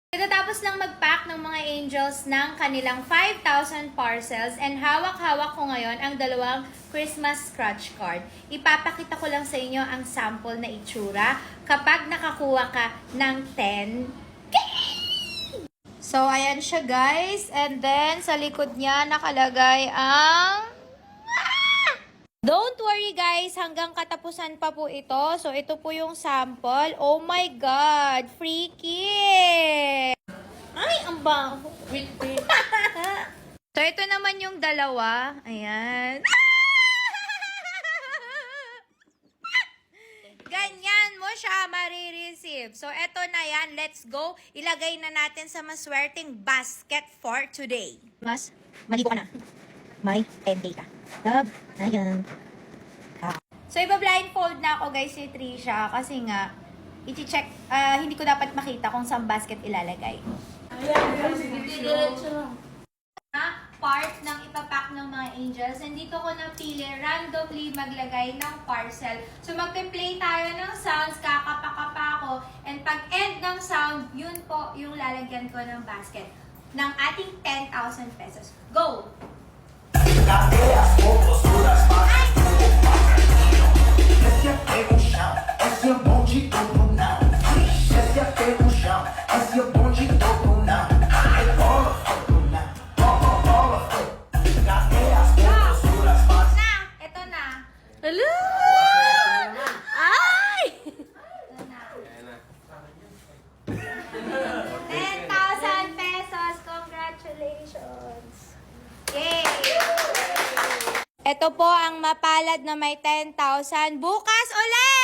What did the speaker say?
Pagkatapos lang mag-pack ng mga angels ng kanilang 5,000 parcels and hawak-hawak ko ngayon ang dalawang Christmas scratch card. Ipapakita ko lang sa inyo ang sample na itsura kapag nakakuha ka ng 10. So, ayan siya guys. And then, sa likod niya nakalagay ang... Don't worry guys, hanggang katapusan pa po ito. So, ito po yung sample. Oh my God! Freaky! Ay, ang baho. Wait. So, ito naman yung dalawa. Ayan. Ganyan mo siya marireceive. So, ito na yan. Let's go. Ilagay na natin sa maswerteng basket for today. Mas, maligo ka na. May 10K ka. Love, ayan. So, iba-blindfold na ako guys si Trisha kasi nga, iti-check, hindi ko dapat makita kung saan basket ilalagay. Part ng ipapack ng mga angels. And dito ko napili randomly maglagay ng parcel. So, magpe-play tayo ng sounds, kakapakapa ko. And pag end ng sound, yun po yung lalagyan ko ng basket ng ating 10,000 pesos. Go! Esse é o chão, esse é o bonde todo não. Esse é o chão, esse é o bonde todo não. Ai, bola, todo não. Bola, cadê as composturas fáceis? Na! Ito na! Hello! Ay! Ito na. 10,000 pesos! Congratulations! Yay! Ito po ang mapalad na may 10,000. Bukas ulit!